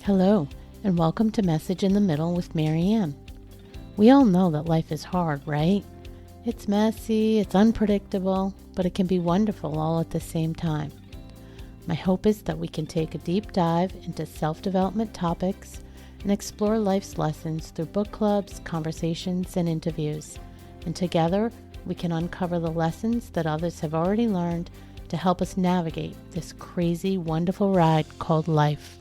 Hello, and welcome to Message in the Middle with Marianne. We all know that life is hard, right? It's messy, it's unpredictable, but it can be wonderful all at the same time. My hope is that we can take a deep dive into self-development topics and explore life's lessons through book clubs, conversations, and interviews. And together, we can uncover the lessons that others have already learned to help us navigate this crazy, wonderful ride called life.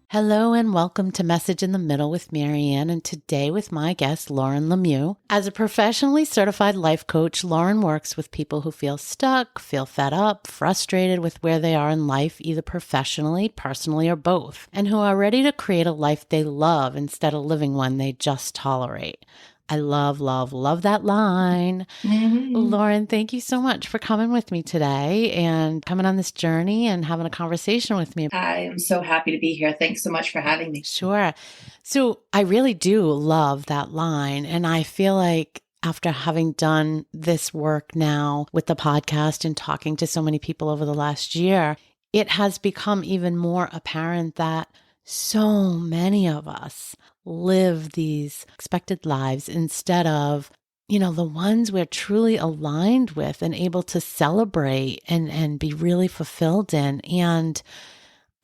Hello and welcome to Message in the Middle with Marianne, and today with my guest, Lauren Lemieux. As a professionally certified life coach, Lauren works with people who feel stuck, feel fed up, frustrated with where they are in life, either professionally, personally, or both, and who are ready to create a life they love instead of living one they just tolerate. I love that line. Lauren, thank you so much for coming with me today and coming on this journey and having a conversation with me. I am so happy to be here. Thanks so much for having me. Sure. So I really do love that line. And I feel like after having done this work now with the podcast and talking to so many people over the last year, it has become even more apparent that so many of us live these expected lives instead of, the ones we're truly aligned with and able to celebrate and be really fulfilled in. And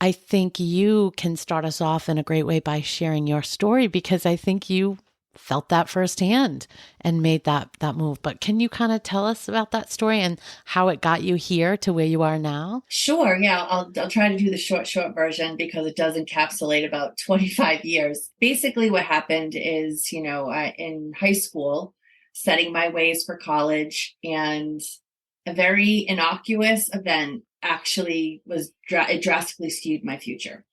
I think you can start us off in a great way by sharing your story, because I think you felt that firsthand and made that move. But can you kind of tell us about that story and how it got you here to where you are now? Sure. Yeah, I'll try to do the short version because it does encapsulate about 25 years. Basically, what happened is, in high school, setting my ways for college, and a very innocuous event actually it drastically skewed my future.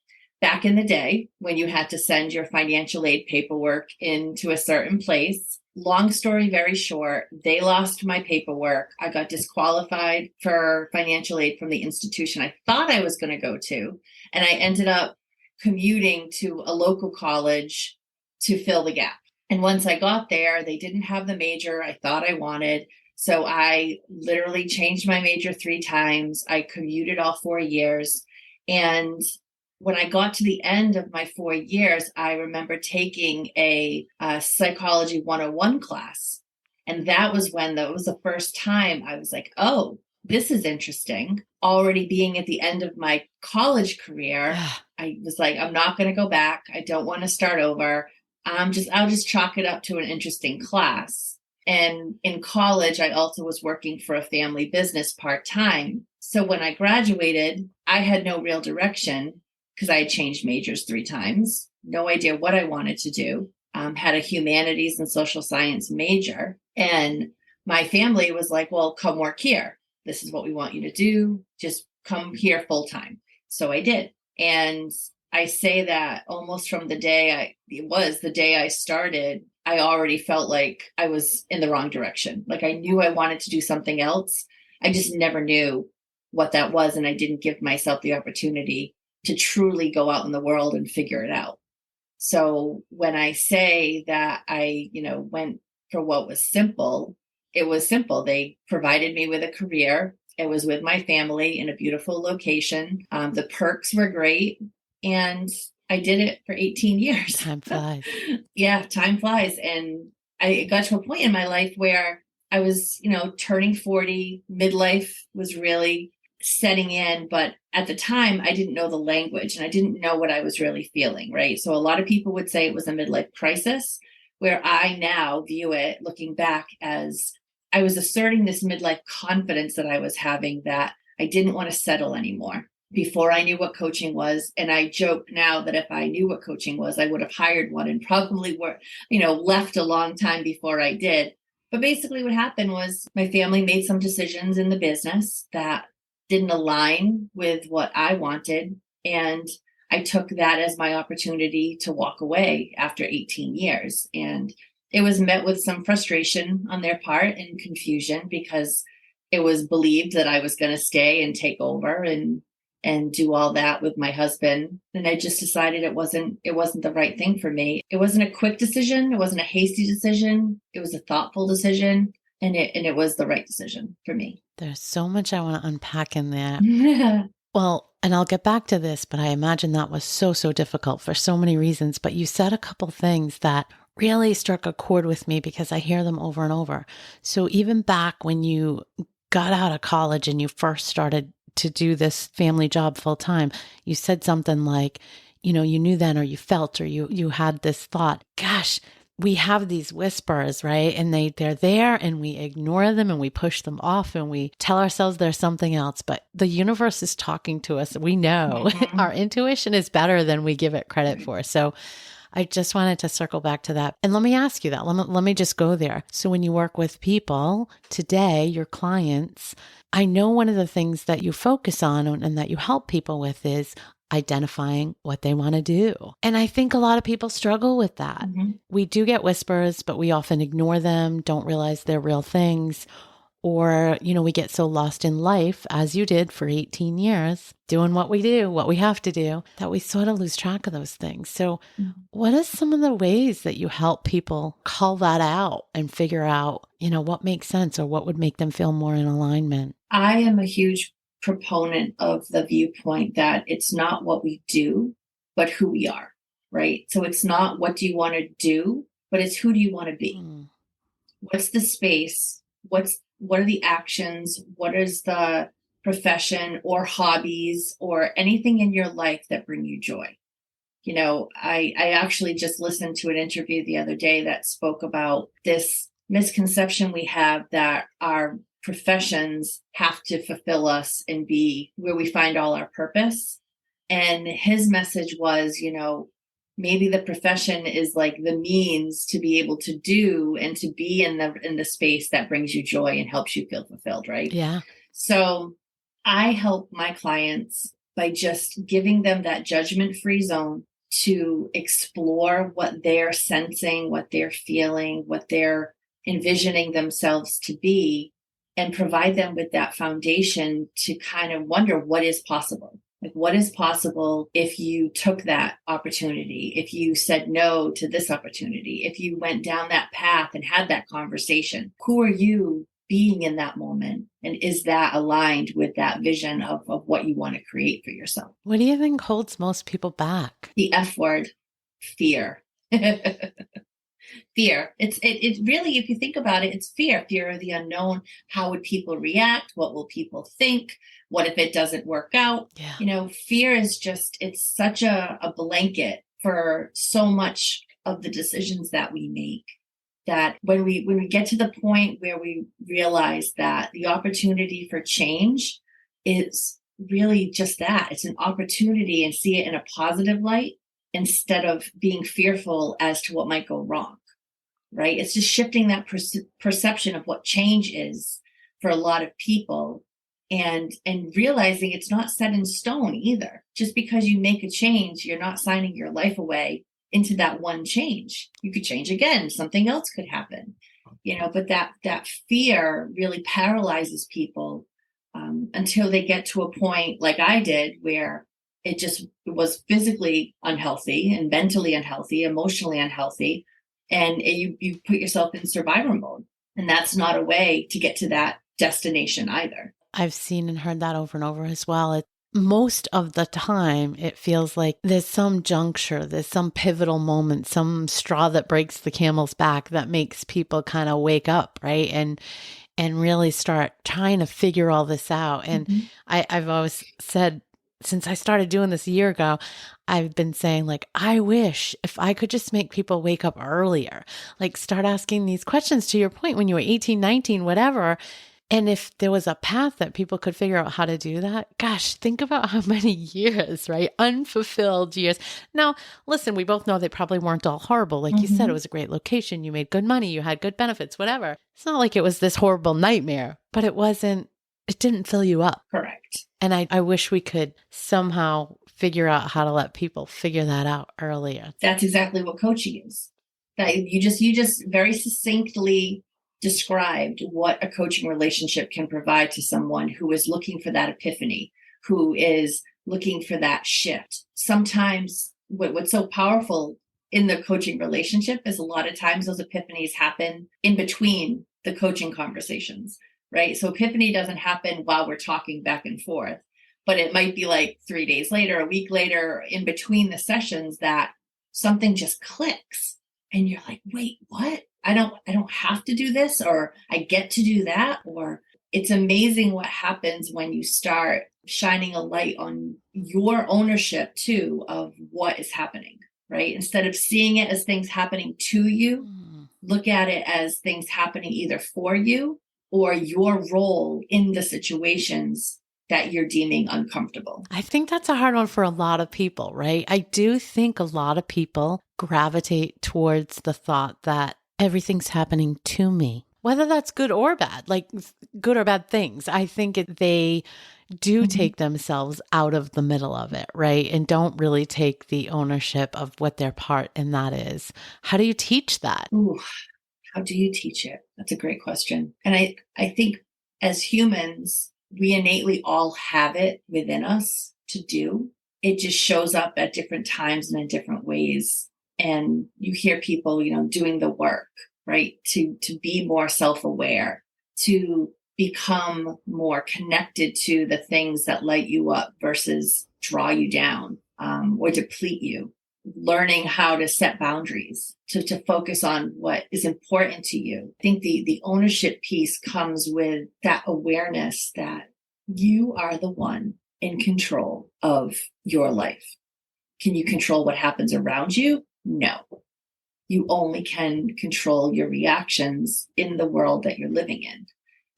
Back in the day, when you had to send your financial aid paperwork into a certain place, long story very short, they lost my paperwork. I got disqualified for financial aid from the institution I thought I was going to go to. And I ended up commuting to a local college to fill the gap. And once I got there, they didn't have the major I thought I wanted. So I literally changed my major 3 times. I commuted all 4 years. And when I got to the end of my 4 years, I remember taking a psychology 101 class. And that was the first time I was like, oh, this is interesting. Already being at the end of my college career, I was like, I'm not going to go back. I don't want to start over. I'll just chalk it up to an interesting class. And in college, I also was working for a family business part-time. So when I graduated, I had no real direction because I had changed majors 3 times. No idea what I wanted to do. Had a humanities and social science major. And my family was like, well, come work here. This is what we want you to do. Just come here full time. So I did. And I say that almost from the day I started, I already felt like I was in the wrong direction. Like I knew I wanted to do something else. I just never knew what that was. And I didn't give myself the opportunity to truly go out in the world and figure it out. So when I say that I, went for what was simple, it was simple. They provided me with a career. It was with my family in a beautiful location. The perks were great. And I did it for 18 years. Time flies. Yeah, time flies. And I got to a point in my life where I was, turning 40, midlife was really setting in. But at the time, I didn't know the language and I didn't know what I was really feeling, right? So a lot of people would say it was a midlife crisis, where I now view it, looking back, as I was asserting this midlife confidence that I was having, that I didn't want to settle anymore. Before I knew what coaching was. And I joke now that if I knew what coaching was, I would have hired one and probably left a long time before I did. But basically what happened was my family made some decisions in the business that didn't align with what I wanted. And I took that as my opportunity to walk away after 18 years. And it was met with some frustration on their part and confusion, because it was believed that I was going to stay and take over. And and do all that with my husband. And I just decided it wasn't the right thing for me. It wasn't a quick decision. It wasn't a hasty decision. It was a thoughtful decision. And it was the right decision for me. There's so much I want to unpack in there. Yeah. Well, and I'll get back to this, but I imagine that was so, so difficult for so many reasons. But you said a couple things that really struck a chord with me because I hear them over and over. So even back when you got out of college and you first started to do this family job full time, you said something like, you know, you knew then, or you felt, or you had this thought, gosh, we have these whispers, right? And they're there and we ignore them and we push them off and we tell ourselves there's something else, but the universe is talking to us. We know our intuition is better than we give it credit for. So I just wanted to circle back to that. And let me ask you that. Let me just go there. So when you work with people today, your clients, I know one of the things that you focus on and that you help people with is identifying what they want to do. And I think a lot of people struggle with that. Mm-hmm. We do get whispers, but we often ignore them, don't realize they're real things. Or, you know, we get so lost in life, as you did for 18 years, doing what we do, what we have to do, that we sort of lose track of those things. So what are some of the ways that you help people call that out and figure out, you know, what makes sense or what would make them feel more in alignment? I am a huge proponent of the viewpoint that it's not what we do, but who we are, right? So it's not what do you want to do, but it's who do you want to be? What's the space? What are the actions? What is the profession or hobbies or anything in your life that bring you joy? You know, I actually just listened to an interview the other day that spoke about this misconception we have that our professions have to fulfill us and be where we find all our purpose. And his message was, you know, maybe the profession is like the means to be able to do and to be in the space that brings you joy and helps you feel fulfilled, right? Yeah. So I help my clients by just giving them that judgment-free zone to explore what they're sensing, what they're feeling, what they're envisioning themselves to be, and provide them with that foundation to kind of wonder what is possible. Like, what is possible if you took that opportunity, if you said no to this opportunity, if you went down that path and had that conversation? Who are you being in that moment? And is that aligned with that vision of what you want to create for yourself? What do you think holds most people back? The F word, fear. Fear. It's really, if you think about it, it's fear of the unknown. How would people react? What will people think? What if it doesn't work out? Yeah. You know, fear is just, it's such a blanket for so much of the decisions that we make, that when we get to the point where we realize that the opportunity for change is really just that, it's an opportunity, and see it in a positive light instead of being fearful as to what might go wrong, right? It's just shifting that perception of what change is for a lot of people, and realizing it's not set in stone either. Just because you make a change, you're not signing your life away into that one change. You could change again, something else could happen, you know, but that fear really paralyzes people until they get to a point like I did, where it was physically unhealthy and mentally unhealthy, emotionally unhealthy. And you put yourself in survivor mode. And that's not a way to get to that destination either. I've seen and heard that over and over as well. Most of the time, it feels like there's some juncture, there's some pivotal moment, some straw that breaks the camel's back that makes people kind of wake up, right? And really start trying to figure all this out. And I've always said, since I started doing this a year ago, I've been saying, like, I wish if I could just make people wake up earlier, like start asking these questions, to your point, when you were 18, 19, whatever. And if there was a path that people could figure out how to do that, gosh, think about how many years, right? Unfulfilled years. Now, listen, we both know they probably weren't all horrible. Like you said, it was a great location. You made good money. You had good benefits, whatever. It's not like it was this horrible nightmare, but it didn't fill you up. Correct. And I wish we could somehow figure out how to let people figure that out earlier. That's exactly what coaching is. That you just very succinctly described what a coaching relationship can provide to someone who is looking for that epiphany, who is looking for that shift. Sometimes what's so powerful in the coaching relationship is a lot of times those epiphanies happen in between the coaching conversations, right? So epiphany doesn't happen while we're talking back and forth, but it might be like 3 days later, a week later, in between the sessions, that something just clicks and you're like, wait, what? I don't have to do this, or I get to do that. Or it's amazing what happens when you start shining a light on your ownership too of what is happening, right? Instead of seeing it as things happening to you, look at it as things happening either for you or your role in the situations that you're deeming uncomfortable. I think that's a hard one for a lot of people, right? I do think a lot of people gravitate towards the thought that everything's happening to me, whether that's good or bad, like good or bad things. I think they do take themselves out of the middle of it, right? And don't really take the ownership of what their part in that is. How do you teach that? Ooh, how do you teach it? That's a great question. And I think as humans, we innately all have it within us to do. It just shows up at different times and in different ways. And you hear people, doing the work, right? To be more self-aware, to become more connected to the things that light you up versus draw you down, or deplete you. Learning how to set boundaries, to focus on what is important to you. I think the ownership piece comes with that awareness that you are the one in control of your life. Can you control what happens around you? No. You only can control your reactions in the world that you're living in.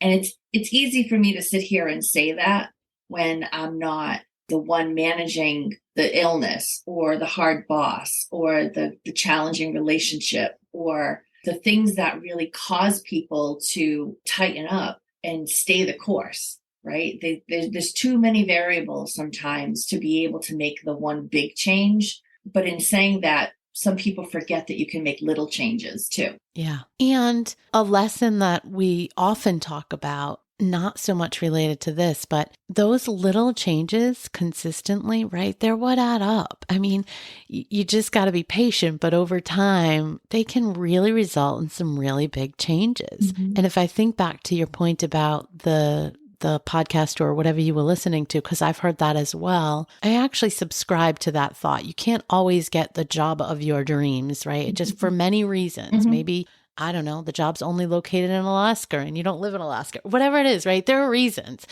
And it's easy for me to sit here and say that when I'm not the one managing the illness or the hard boss or the challenging relationship or the things that really cause people to tighten up and stay the course, right? There's too many variables sometimes to be able to make the one big change. But in saying that, some people forget that you can make little changes too. Yeah. And a lesson that we often talk about, not so much related to this, but those little changes consistently, right? They're what add up. I mean, you just got to be patient, but over time, they can really result in some really big changes. And if I think back to your point about the podcast or whatever you were listening to, because I've heard that as well. I actually subscribe to that thought. You can't always get the job of your dreams, right? Just for many reasons. Maybe, I don't know, the job's only located in Alaska and you don't live in Alaska, whatever it is, right? There are reasons,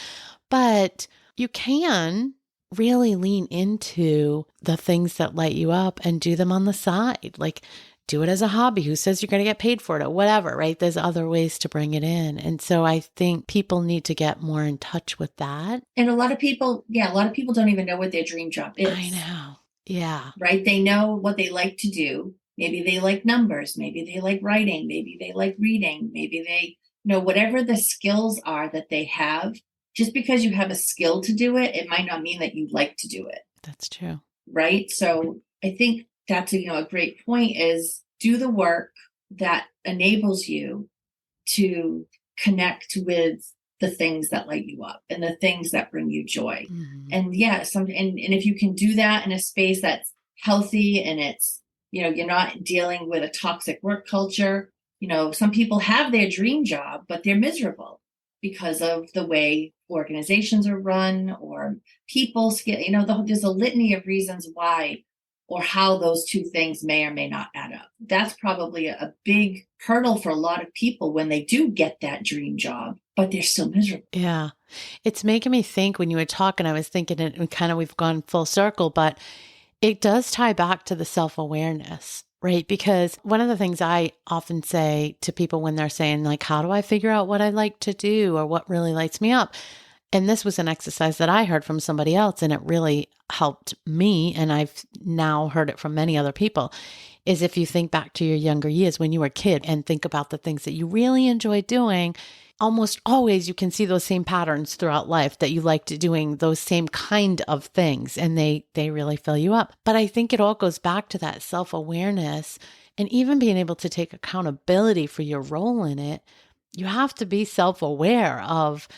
but you can really lean into the things that light you up and do them on the side. Like, do it as a hobby. Who says you're going to get paid for it or whatever, right? There's other ways to bring it in. And so I think people need to get more in touch with that. And a lot of people don't even know what their dream job is. I know. Yeah. Right? They know what they like to do. Maybe they like numbers. Maybe they like writing. Maybe they like reading. Maybe they, whatever the skills are that they have. Just because you have a skill to do it, it might not mean that you like to do it. That's true. Right? So I think that's a great point, is do the work that enables you to connect with the things that light you up and the things that bring you joy. And and if you can do that in a space that's healthy and it's, you're not dealing with a toxic work culture. Some people have their dream job, but they're miserable because of the way organizations are run or people there's a litany of reasons why or how those two things may or may not add up. That's probably a big hurdle for a lot of people when they do get that dream job, but they're still miserable. Yeah. It's making me think when you were talking, I was thinking we've gone full circle, but it does tie back to the self-awareness, right? Because one of the things I often say to people when they're saying like, how do I figure out what I like to do or what really lights me up? And this was an exercise that I heard from somebody else and it really helped me. And I've now heard it from many other people, is if you think back to your younger years when you were a kid and think about the things that you really enjoyed doing, almost always you can see those same patterns throughout life that you liked doing those same kind of things and they really fill you up. But I think it all goes back to that self-awareness and even being able to take accountability for your role in it. You have to be self-aware of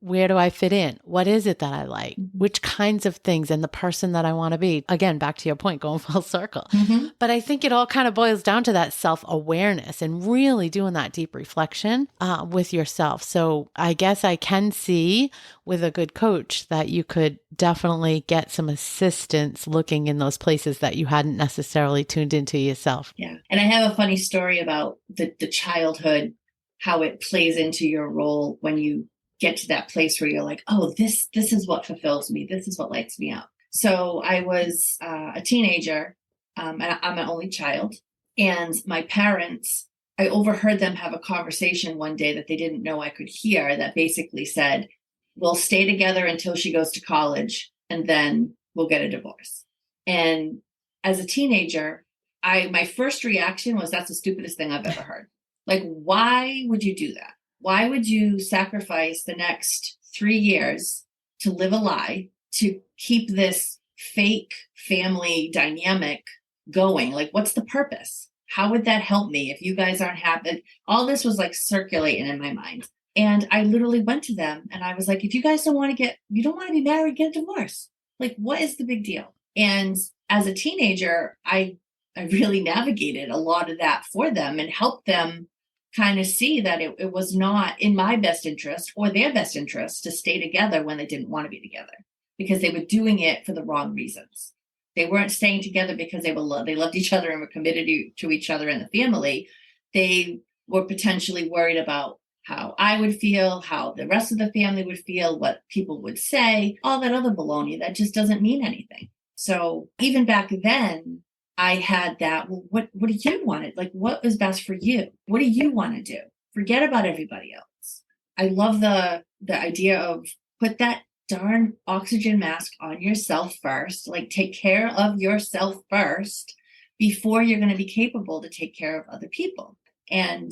Where do I fit in? What is it that I like? Which kinds of things and the person that I want to be? Again, back to your point, going full circle. Mm-hmm. But I think it all kind of boils down to that self-awareness and really doing that deep reflection with yourself. So I guess I can see with a good coach that you could definitely get some assistance looking in those places that you hadn't necessarily tuned into yourself. Yeah. And I have a funny story about the childhood, how it plays into your role when you get to that place where you're like, oh, this is what fulfills me. This is what lights me up. So I was a teenager, and I'm an only child. And my parents, I overheard them have a conversation one day that they didn't know I could hear that basically said, we'll stay together until she goes to college and then we'll get a divorce. And as a teenager, my first reaction was, that's the stupidest thing I've ever heard. Like, why would you do that? Why would you sacrifice the next 3 years to live a lie, to keep this fake family dynamic going? Like, what's the purpose? How would that help me if you guys aren't happy? All this was like circulating in my mind. And I literally went to them and I was like, if you guys don't want to you don't want to be married, get a divorce. Like, what is the big deal? And as a teenager, I really navigated a lot of that for them and helped them kind of see that it was not in my best interest or their best interest to stay together when they didn't want to be together, because they were doing it for the wrong reasons. They weren't staying together because they loved each other and were committed to each other and the family. They were potentially worried about how I would feel, how the rest of the family would feel, what people would say, all that other baloney that just doesn't mean anything. So even back then, I had that, well, what do you want? Like, what is best for you? What do you want to do? Forget about everybody else. I love the idea of put that darn oxygen mask on yourself first, like take care of yourself first before you're going to be capable to take care of other people. And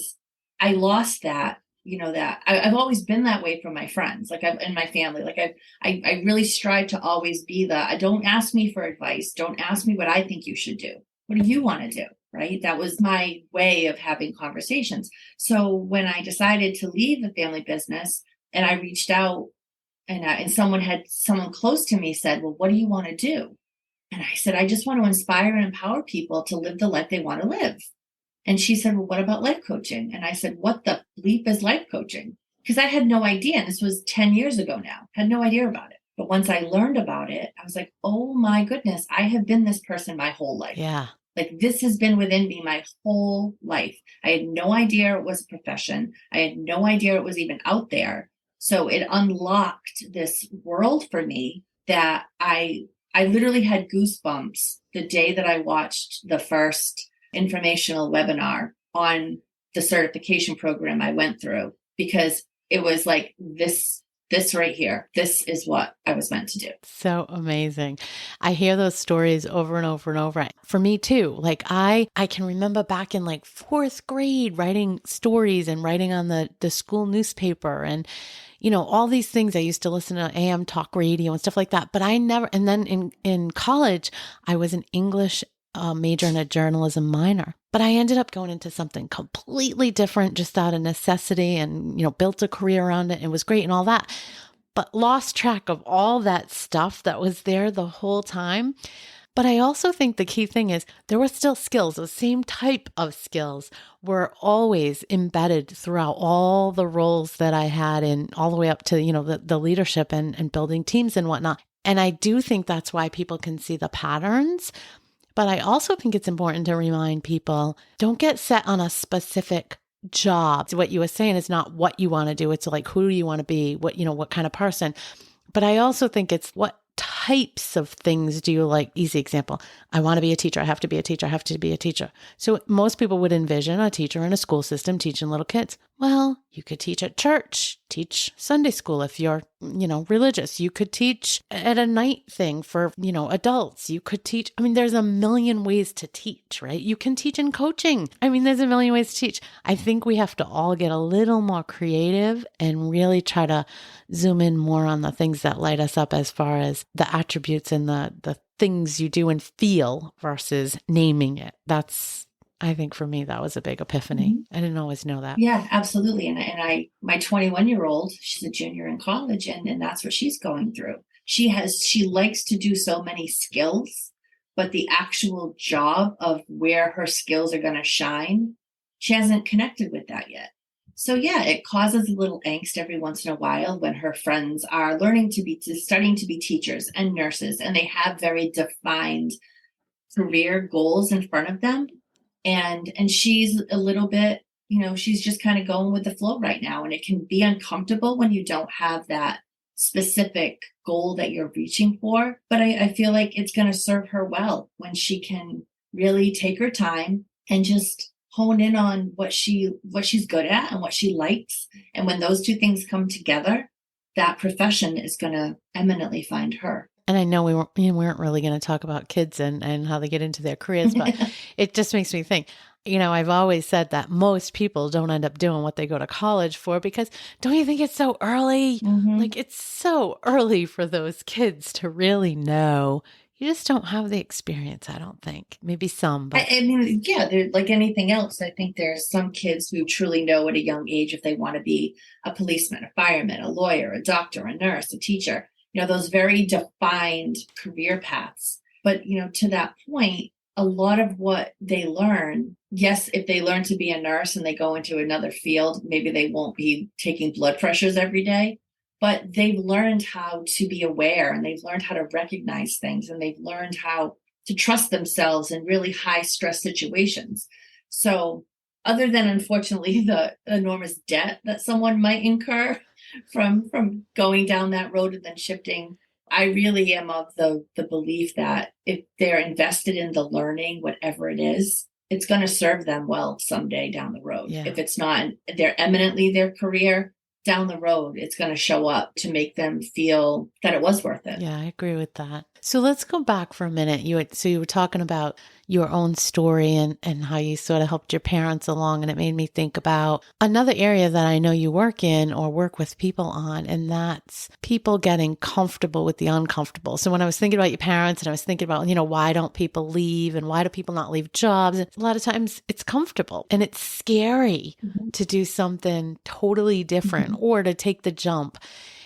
I lost that, that I've always been that way from my friends, like in my family, like I really strive to always be don't ask me for advice. Don't ask me what I think you should do. What do you want to do? Right. That was my way of having conversations. So when I decided to leave the family business and I reached out and someone close to me said, well, what do you want to do? And I said, I just want to inspire and empower people to live the life they want to live. And she said, well, what about life coaching? And I said, what the bleep is life coaching? Because I had no idea. And this was 10 years ago now. Had no idea about it. But once I learned about it, I was like, oh my goodness, I have been this person my whole life. Yeah. Like this has been within me my whole life. I had no idea it was a profession. I had no idea it was even out there. So it unlocked this world for me that I literally had goosebumps the day that I watched the first informational webinar on the certification program I went through, because it was like this right here. This is what I was meant to do. So amazing. I hear those stories over and over and over. For me too. Like I can remember back in like 4th grade writing stories and writing on the school newspaper and all these things. I used to listen to AM talk radio and stuff like that. But I never, and then in college, I was an English major and a journalism minor. But I ended up going into something completely different just out of necessity and, built a career around it. And it was great and all that, but lost track of all that stuff that was there the whole time. But I also think the key thing is there were still skills. Those same type of skills were always embedded throughout all the roles that I had in all the way up to, the leadership and building teams and whatnot. And I do think that's why people can see the patterns. But I also think it's important to remind people, don't get set on a specific job. So what you were saying is not what you want to do. It's like, who do you want to be? What kind of person? But I also think it's what types of things do you like? Easy example. I want to be a teacher. I have to be a teacher. I have to be a teacher. So most people would envision a teacher in a school system teaching little kids. Well, you could teach at church, teach Sunday school if you're, religious. You could teach at a night thing for, adults. You could teach. There's a million ways to teach, right? You can teach in coaching. There's a million ways to teach. I think we have to all get a little more creative and really try to zoom in more on the things that light us up as far as the attributes and the things you do and feel versus naming it. That's I think for me, that was a big epiphany. Mhm. I didn't always know that. Yeah, absolutely. My 21-year-old, she's a junior in college, and that's what she's going through. She likes to do so many skills, but the actual job of where her skills are going to shine, she hasn't connected with that yet. So yeah, it causes a little angst every once in a while when her friends are studying to be teachers and nurses, and they have very defined career goals in front of them, and she's a little bit, she's just kind of going with the flow right now, and it can be uncomfortable when you don't have that specific goal that you're reaching for. But I feel like it's going to serve her well when she can really take her time and just hone in on what she's good at and what she likes. And when those two things come together, that profession is going to eminently find her. And I know we weren't really going to talk about kids and how they get into their careers, but it just makes me think, I've always said that most people don't end up doing what they go to college for because don't you think it's so early? Mm-hmm. Like it's so early for those kids to really know. You just don't have the experience, I don't think. Maybe some, but I mean, yeah, they're like anything else. I think there's some kids who truly know at a young age if they want to be a policeman, a fireman, a lawyer, a doctor, a nurse, a teacher, those very defined career paths. But, to that point, a lot of what they learn, yes, if they learn to be a nurse and they go into another field, maybe they won't be taking blood pressures every day, but they've learned how to be aware, and they've learned how to recognize things, and they've learned how to trust themselves in really high stress situations. So other than unfortunately the enormous debt that someone might incur from going down that road and then shifting, I really am of the belief that if they're invested in the learning, whatever it is, it's going to serve them well someday down the road. yeah. If it's not they're eminently their career, down the road, it's going to show up to make them feel that it was worth it. Yeah, I agree with that. So let's go back for a minute. You were talking about your own story and how you sort of helped your parents along, and it made me think about another area that I know you work in or work with people on, and that's people getting comfortable with the uncomfortable. So when I was thinking about your parents and I was thinking about, why don't people leave and why do people not leave jobs? And a lot of times it's comfortable and it's scary Mm-hmm. to do something totally different or to take the jump.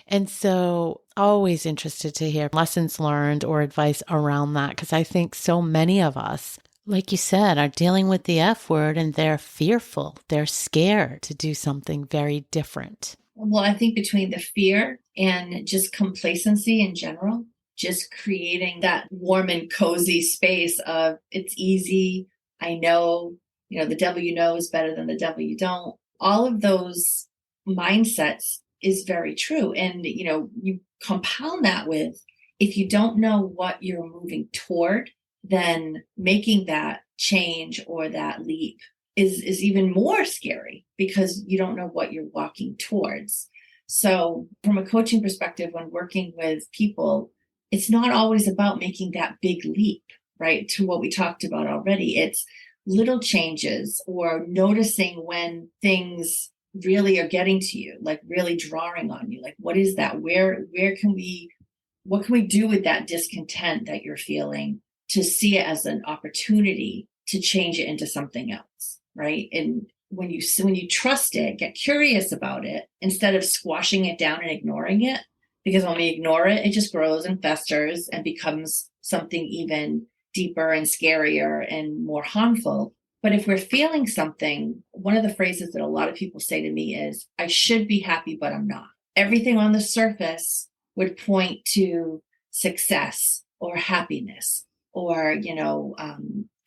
And so always interested to hear lessons learned or advice around that, because I think so many of us, like you said, are dealing with the F word and they're fearful. They're scared to do something very different. Well, I think between the fear and just complacency in general, just creating that warm and cozy space of it's easy. I know, the devil you know is better than the devil you don't. All of those mindsets is very true. And, you compound that with if you don't know what you're moving toward, then making that change or that leap is even more scary because you don't know what you're walking towards. So from a coaching perspective, when working with people, it's not always about making that big leap, right? To what we talked about already. It's little changes or noticing when things really are getting to you, like really drawing on you. Like, what is that? What can we do with that discontent that you're feeling to see it as an opportunity to change it into something else, right? And when you trust it, get curious about it instead of squashing it down and ignoring it, because when we ignore it, it just grows and festers and becomes something even deeper and scarier and more harmful. But if we're feeling something, one of the phrases that a lot of people say to me is, I should be happy, but I'm not. Everything on the surface would point to success or happiness or,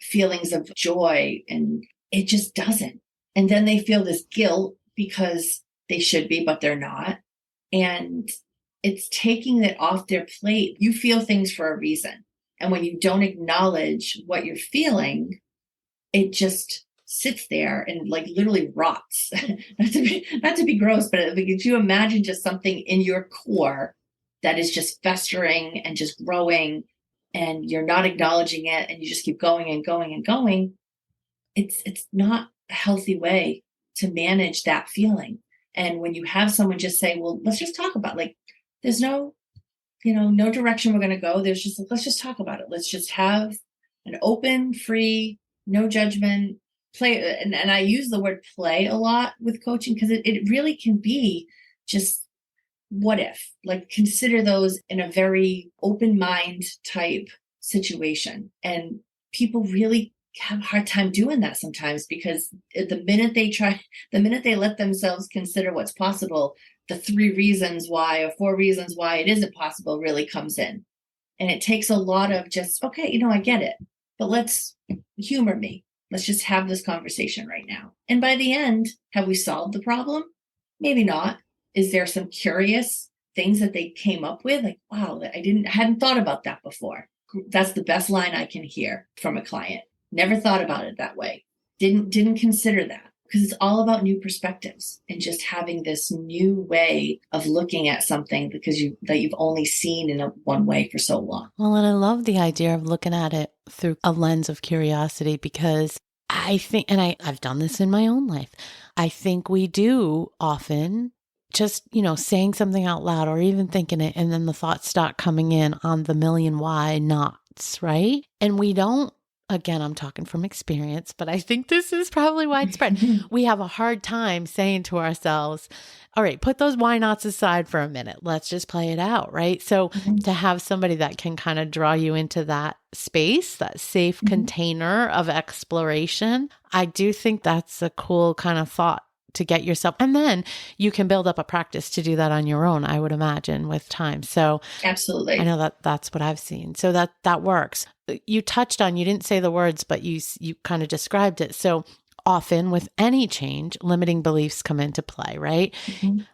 feelings of joy, and it just doesn't. And then they feel this guilt because they should be, but they're not. And it's taking it off their plate. You feel things for a reason. And when you don't acknowledge what you're feeling, it just sits there and like literally rots. not to be gross, but could you imagine just something in your core that is just festering and just growing, and you're not acknowledging it, and you just keep going and going and going? It's not a healthy way to manage that feeling. And when you have someone just say, well, let's just talk about, like, there's no, no direction we're going to go. There's just, let's just talk about it. Let's just have an open, free, no judgment, play, and I use the word play a lot with coaching because it really can be just what if, like consider those in a very open mind type situation. And people really have a hard time doing that sometimes because the minute they let themselves consider what's possible, the 3 reasons why or 4 reasons why it isn't possible really comes in. And it takes a lot of just, okay, I get it, but let's humor me. Let's just have this conversation right now. And by the end, have we solved the problem? Maybe not. Is there some curious things that they came up with? Like, wow, hadn't thought about that before. That's the best line I can hear from a client. Never thought about it that way. Didn't consider that. Because it's all about new perspectives and just having this new way of looking at something that you've only seen in one way for so long. Well, and I love the idea of looking at it through a lens of curiosity because I think, and I've done this in my own life, I think we do often just, saying something out loud or even thinking it, and then the thoughts start coming in on the million why nots, right? And we don't. Again, I'm talking from experience, but I think this is probably widespread. We have a hard time saying to ourselves, all right, put those why nots aside for a minute. Let's just play it out, right? So to have somebody that can kind of draw you into that space, that safe container of exploration, I do think that's a cool kind of thought to get yourself. And then you can build up a practice to do that on your own, I would imagine, with time. So absolutely. I know that that's what I've seen. So that works. You touched on, you didn't say the words, but you kind of described it. So often with any change, limiting beliefs come into play, right?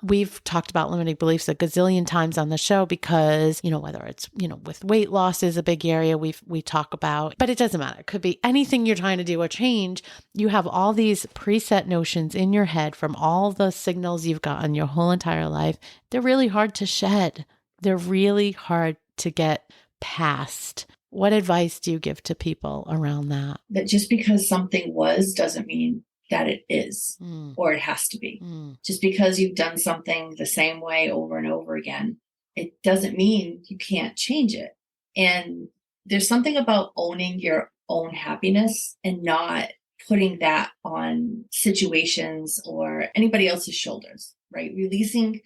We've talked about limiting beliefs a gazillion times on the show because, whether it's, with weight loss is a big area we talk about, but it doesn't matter. It could be anything you're trying to do or change. You have all these preset notions in your head from all the signals you've gotten your whole entire life. They're really hard to shed. They're really hard to get past. What advice do you give to people around that? That just because something was doesn't mean that it is or it has to be. Just because you've done something the same way over and over again, it doesn't mean you can't change it. And there's something about owning your own happiness and not putting that on situations or anybody else's shoulders, right? Releasing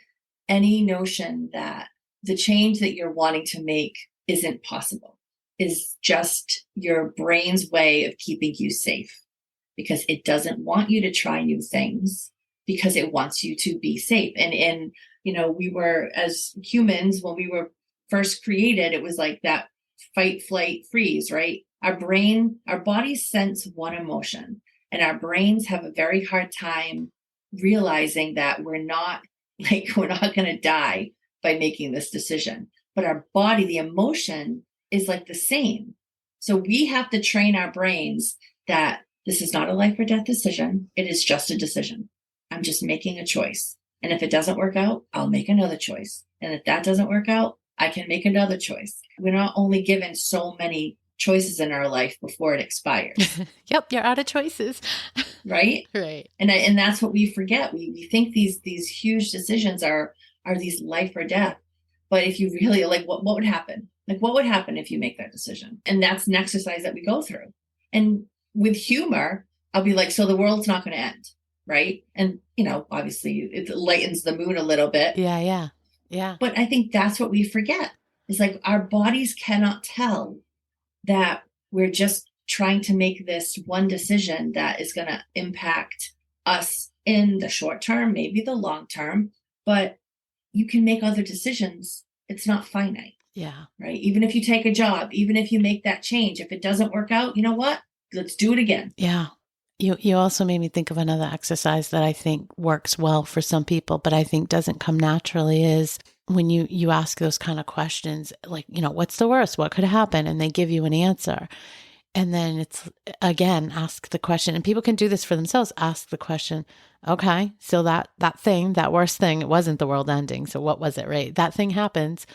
any notion that the change that you're wanting to make isn't possible, is just your brain's way of keeping you safe because it doesn't want you to try new things because it wants you to be safe. And we were, as humans, when we were first created, it was like that fight, flight, freeze, right? Our bodies sense one emotion, and our brains have a very hard time realizing that we're not going to die by making this decision. But our body, the emotion is like the same. So we have to train our brains that this is not a life or death decision. It is just a decision. I'm just making a choice. And if it doesn't work out, I'll make another choice. And if that doesn't work out, I can make another choice. We're not only given so many choices in our life before it expires. Yep, you're out of choices. Right? Right. And that's what we forget. We think these huge decisions are these life or death. But if you really what would happen? What would happen if you make that decision? And that's an exercise that we go through. And with humor, I'll be like, so the world's not going to end, right? And, obviously it lightens the mood a little bit. Yeah. But I think that's what we forget. It's like our bodies cannot tell that we're just trying to make this one decision that is going to impact us in the short term, maybe the long term, but you can make other decisions. It's not finite. Yeah. Right. Even if you take a job, even if you make that change, if it doesn't work out, you know what? Let's do it again. Yeah. You also made me think of another exercise that I think works well for some people, but I think doesn't come naturally is when you ask those kind of questions, like, what's the worst? What could happen? And they give you an answer. And then it's, again, ask the question, and people can do this for themselves. Ask the question, okay, so that thing, that worst thing, it wasn't the world ending. So what was it, right? That thing happens.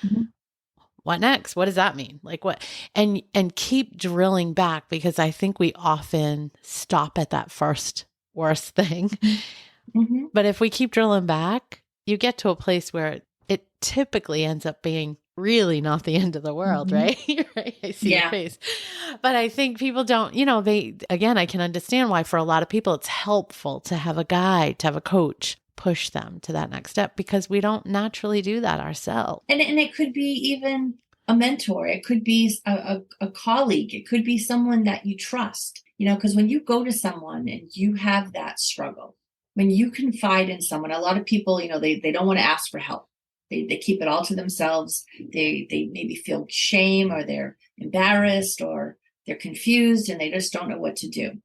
What next? What does that mean? What? And keep drilling back, because I think we often stop at that first worst thing. But if we keep drilling back, you get to a place where it typically ends up being really not the end of the world, Hmm. right? Right? I see your Yeah. face. But I think people don't, again, I can understand why for a lot of people it's helpful to have a guide, to have a coach push them to that next step because we don't naturally do that ourselves. And it could be even a mentor. It could be a colleague. It could be someone that you trust, because when you go to someone and you have that struggle, when you confide in someone, a lot of people, they don't want to ask for help. They keep it all to themselves. They maybe feel shame or they're embarrassed or they're confused and they just don't know what to do.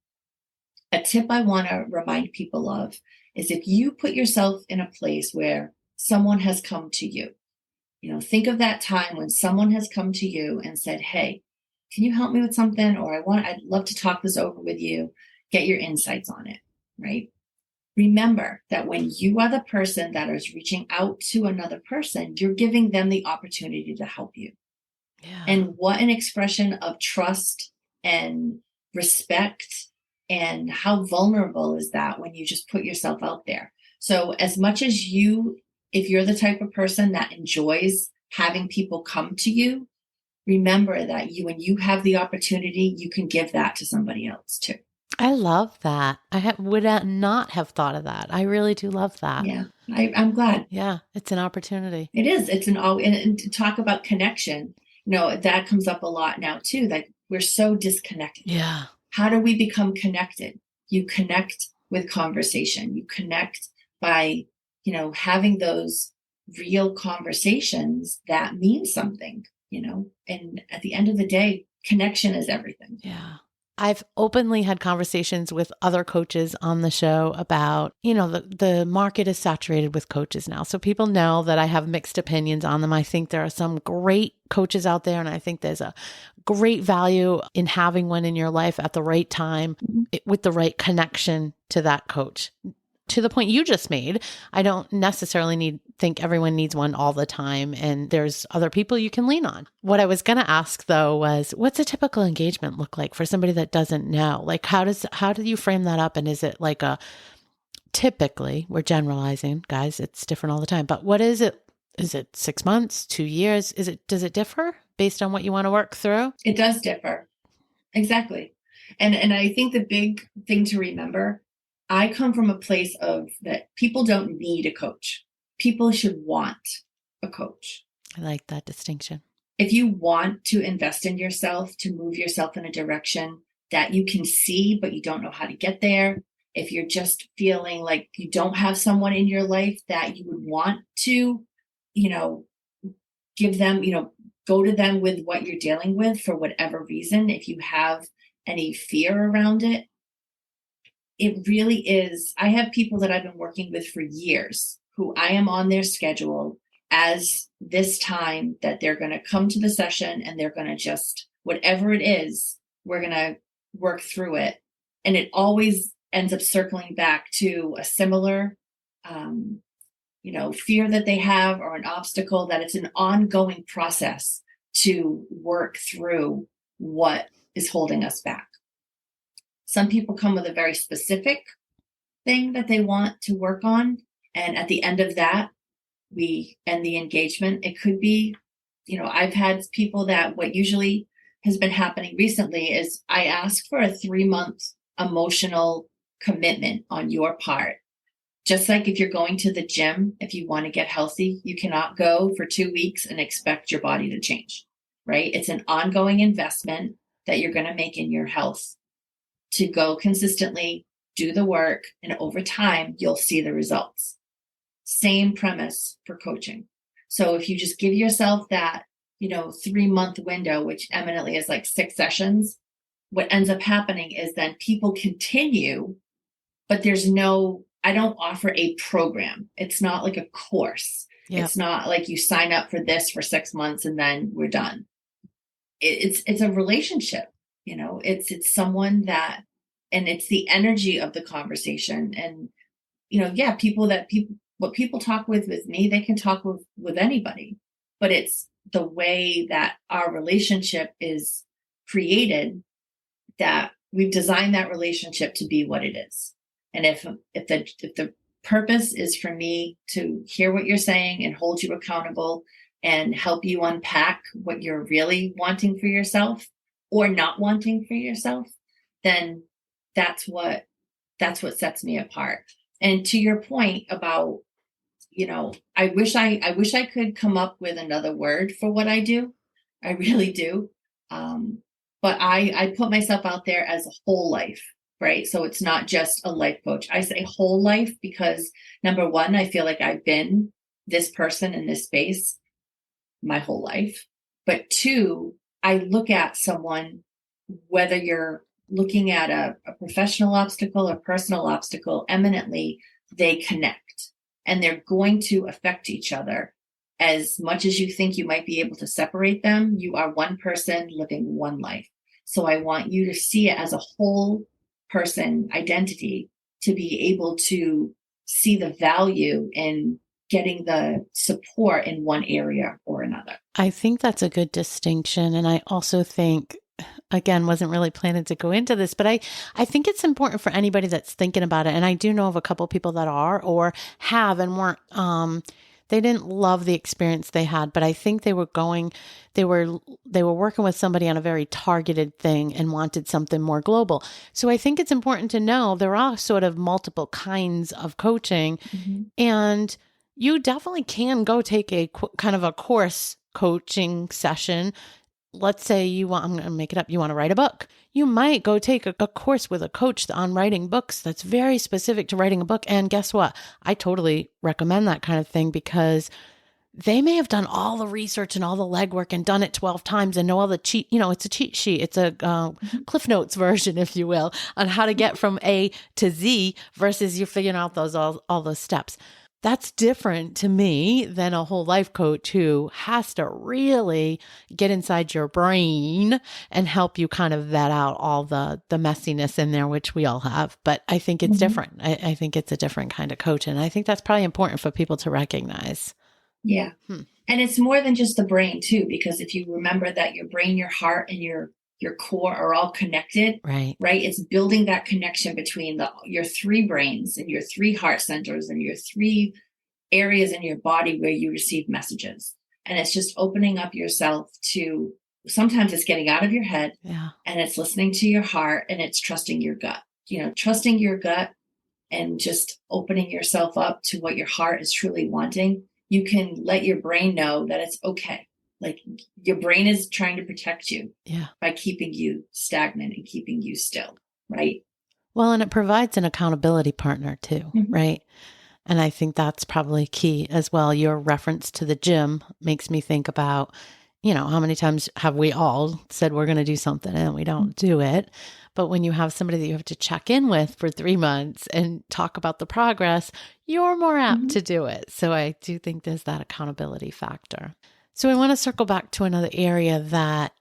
A tip I want to remind people of is if you put yourself in a place where someone has come to you, think of that time when someone has come to you and said, "Hey, can you help me with something?" Or I'd love to talk this over with you, get your insights on it, right? Remember that when you are the person that is reaching out to another person, you're giving them the opportunity to help you. Yeah. And what an expression of trust and respect. And how vulnerable is that when you just put yourself out there? So, as much as if you're the type of person that enjoys having people come to you, remember that when you have the opportunity, you can give that to somebody else too. I love that. Would not have thought of that. I really do love that. Yeah, I'm glad. Yeah, it's an opportunity. It is. It's and to talk about connection, that comes up a lot now too, that we're so disconnected. Yeah. How do we become connected? You connect with conversation. You connect by, having those real conversations that mean something, and at the end of the day, connection is everything. Yeah. I've openly had conversations with other coaches on the show about, the market is saturated with coaches now. So people know that I have mixed opinions on them. I think there are some great coaches out there, and I think there's a great value in having one in your life at the right time with the right connection to that coach. To the point you just made, I don't necessarily think everyone needs one all the time. And there's other people you can lean on. What I was going to ask though was, what's a typical engagement look like for somebody that doesn't know? Like, how do you frame that up? And is it like typically, we're generalizing, guys, it's different all the time, but what is it? Is it 6 months, 2 years? Does it differ based on what you want to work through? It does differ. Exactly. And I think the big thing to remember, I come from a place of that people don't need a coach. People should want a coach. I like that distinction. If you want to invest in yourself, to move yourself in a direction that you can see, but you don't know how to get there, if you're just feeling like you don't have someone in your life that you would want to, give them, go to them with what you're dealing with for whatever reason, if you have any fear around it, it really is. I have people that I've been working with for years who I am on their schedule as this time that they're going to come to the session and they're going to just, whatever it is, we're going to work through it. And it always ends up circling back to a similar, fear that they have or an obstacle, that it's an ongoing process to work through what is holding us back. Some people come with a very specific thing that they want to work on. And at the end of that, we end the engagement. It could be, I've had people that what usually has been happening recently is I ask for a 3-month emotional commitment on your part. Just like if you're going to the gym, if you want to get healthy, you cannot go for 2 weeks and expect your body to change, right? It's an ongoing investment that you're going to make in your health to go consistently, do the work, and over time, you'll see the results. Same premise for coaching. So if you just give yourself that, 3-month window, which eminently is like 6 sessions, what ends up happening is then people continue, but I don't offer a program. It's not like a course. Yep. It's not like you sign up for this for 6 months and then we're done. It's a relationship, it's someone that, and it's the energy of the conversation. And, what people talk with me, they can talk with anybody, but it's the way that our relationship is created, that we've designed that relationship to be what it is. And if the purpose is for me to hear what you're saying and hold you accountable and help you unpack what you're really wanting for yourself or not wanting for yourself, then that's what sets me apart. And to your point about, I wish I could come up with another word for what I do. I really do. But I put myself out there as a whole life, right? So it's not just a life coach. I say whole life because number one, I feel like I've been this person in this space my whole life. But two, I look at someone, whether you're looking at a professional obstacle or personal obstacle, eminently, they connect and they're going to affect each other. As much as you think you might be able to separate them, you are one person living one life. So I want you to see it as a whole person identity, to be able to see the value in getting the support in one area or another. I think that's a good distinction. And I also think, again, wasn't really planning to go into this, but I think it's important for anybody that's thinking about it. And I do know of a couple of people that are or have and weren't, they didn't love the experience they had, but I think they were working with somebody on a very targeted thing and wanted something more global. So I think it's important to know there are sort of multiple kinds of coaching, and you definitely can go take a kind of a course coaching session. Let's say I'm going to make it up, you want to write a book. You might go take a course with a coach on writing books that's very specific to writing a book. And guess what? I totally recommend that kind of thing because they may have done all the research and all the legwork and done it 12 times and know all the it's a cheat sheet. It's a Cliff Notes version, if you will, on how to get from A to Z versus you're figuring out all those steps. That's different to me than a whole life coach who has to really get inside your brain and help you kind of vet out all the messiness in there, which we all have. But I think it's different. I think it's a different kind of coach. And I think that's probably important for people to recognize. Yeah. And it's more than just the brain too, because if you remember that your brain, your heart, and your core are all connected, right? It's building that connection between your three brains and your three heart centers and your three areas in your body where you receive messages. And it's just opening up yourself to, sometimes it's getting out of your head, and it's listening to your heart, and it's trusting your gut, trusting your gut and just opening yourself up to what your heart is truly wanting. You can let your brain know that it's okay. Like your brain is trying to protect you by keeping you stagnant and keeping you still, right? Well, and it provides an accountability partner too, right? And I think that's probably key as well. Your reference to the gym makes me think about, how many times have we all said we're going to do something and we don't do it? But when you have somebody that you have to check in with for 3 months and talk about the progress, you're more apt to do it. So I do think there's that accountability factor. So I want to circle back to another area that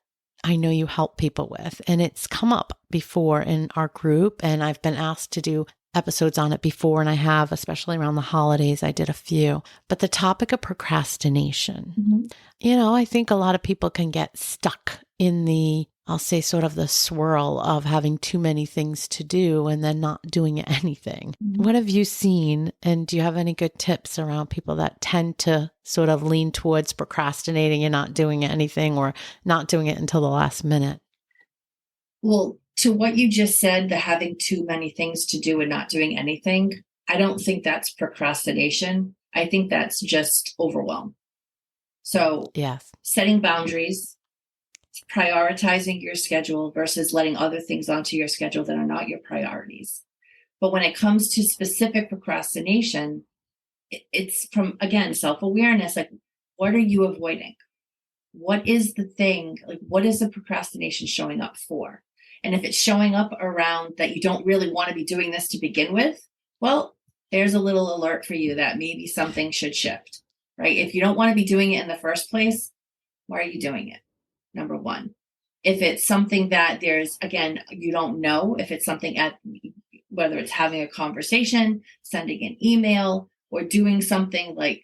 I know you help people with, and it's come up before in our group, and I've been asked to do episodes on it before, and I have, especially around the holidays, I did a few. But the topic of procrastination, I think a lot of people can get stuck in I'll say sort of the swirl of having too many things to do and then not doing anything. What have you seen? And do you have any good tips around people that tend to sort of lean towards procrastinating and not doing anything or not doing it until the last minute? Well, to what you just said, the having too many things to do and not doing anything, I don't think that's procrastination. I think that's just overwhelm. So setting boundaries, prioritizing your schedule versus letting other things onto your schedule that are not your priorities. But when it comes to specific procrastination, it's from, again, self-awareness. Like, what are you avoiding? What is the thing? Like, what is the procrastination showing up for? And if it's showing up around that you don't really want to be doing this to begin with, well, there's a little alert for you that maybe something should shift, right? If you don't want to be doing it in the first place, why are you doing it? Number one. If it's something that again, you don't know if it's something whether it's having a conversation, sending an email, or doing something like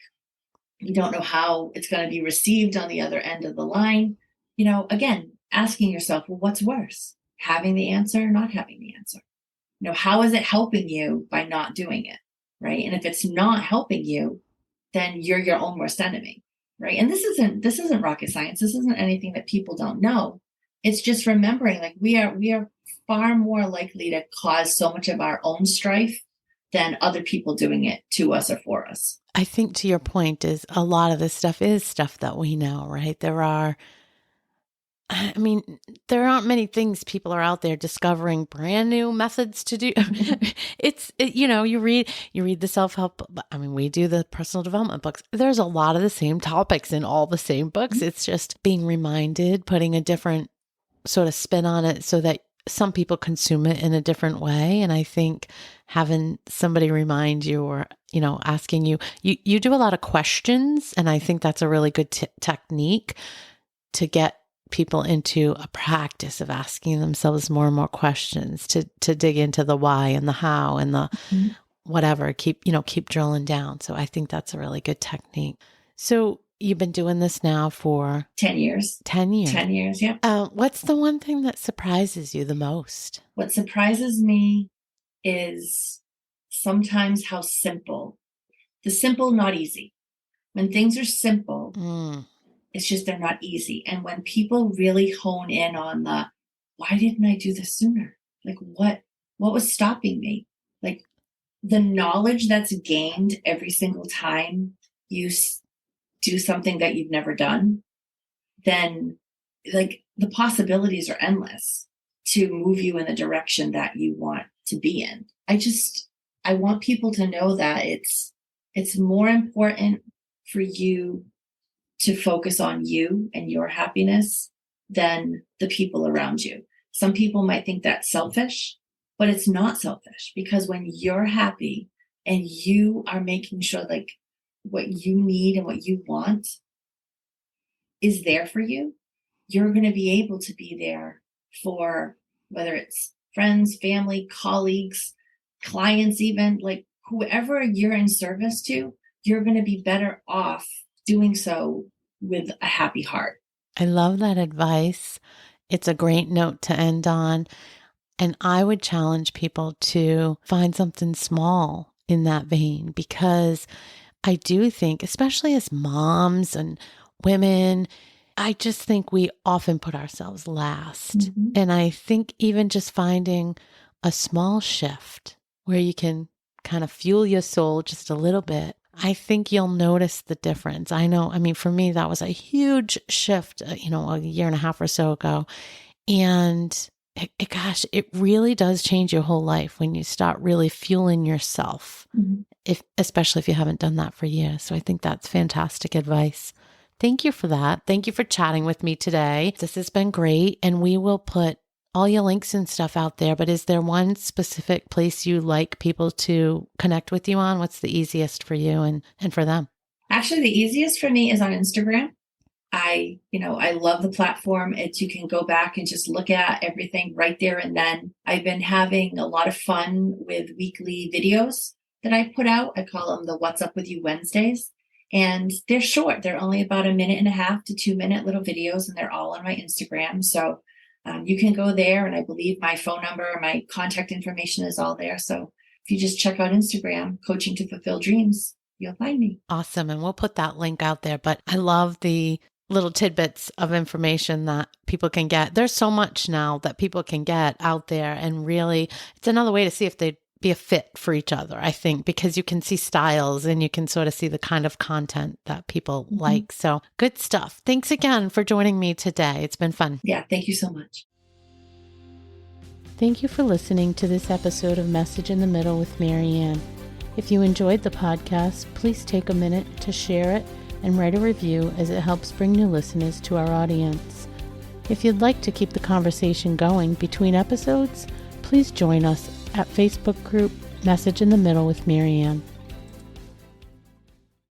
you don't know how it's going to be received on the other end of the line, again, asking yourself, well, what's worse? Having the answer or not having the answer? How is it helping you by not doing it? Right. And if it's not helping you, then you're your own worst enemy. right? And this isn't rocket science. This isn't anything that people don't know. It's just remembering, like, we are far more likely to cause so much of our own strife than other people doing it to us or for us. I think to your point is a lot of this stuff is stuff that we know, right? There aren't many things people are out there discovering brand new methods to do. You read the self-help. We do the personal development books. There's a lot of the same topics in all the same books. It's just being reminded, putting a different sort of spin on it so that some people consume it in a different way. And I think having somebody remind you or, asking you do a lot of questions. And I think that's a really good technique to get people into a practice of asking themselves more and more questions to dig into the why and the how and the whatever, keep drilling down. So I think that's a really good technique. So you've been doing this now for 10 years. 10 years. 10 years, yeah. What's the one thing that surprises you the most? What surprises me is sometimes how simple. The simple, not easy. When things are simple, it's just they're not easy. And when people really hone in on why didn't I do this sooner? Like, what was stopping me? Like, the knowledge that's gained every single time you do something that you've never done, then, like, the possibilities are endless to move you in the direction that you want to be in. I want people to know that it's more important for you to focus on you and your happiness than the people around you. Some people might think that's selfish, but it's not selfish, because when you're happy and you are making sure, like, what you need and what you want is there for you, you're going to be able to be there for whether it's friends, family, colleagues, clients, even, like, whoever you're in service to, you're going to be better off doing so with a happy heart. I love that advice. It's a great note to end on. And I would challenge people to find something small in that vein, because I do think, especially as moms and women, I just think we often put ourselves last. Mm-hmm. And I think even just finding a small shift where you can kind of fuel your soul just a little bit, I think you'll notice the difference. I know, for me, that was a huge shift, a year and a half or so ago. And it really does change your whole life when you start really fueling yourself, especially if you haven't done that for years. So I think that's fantastic advice. Thank you for that. Thank you for chatting with me today. This has been great. And we will put all your links and stuff out there, but is there one specific place you like people to connect with you on? What's the easiest for you and for them? Actually, the easiest for me is on Instagram. I love the platform. You can go back and just look at everything right there and then. I've been having a lot of fun with weekly videos that I put out. I call them the What's Up With You Wednesdays. And they're short. They're only about 1.5 to 2 minute little videos, and they're all on my Instagram. So you can go there, and I believe my phone number, my contact information is all there. So if you just check out Instagram, Coaching to Fulfill Dreams, you'll find me. Awesome. And we'll put that link out there. But I love the little tidbits of information that people can get. There's so much now that people can get out there, and really it's another way to see if they'd be a fit for each other, I think, because you can see styles and you can sort of see the kind of content that people like. So good stuff. Thanks again for joining me today. It's been fun. Yeah, thank you so much. Thank you for listening to this episode of Message in the Middle with Marianne. If you enjoyed the podcast, please take a minute to share it and write a review, as it helps bring new listeners to our audience. If you'd like to keep the conversation going between episodes, please join us at Facebook group Message in the Middle with Marianne.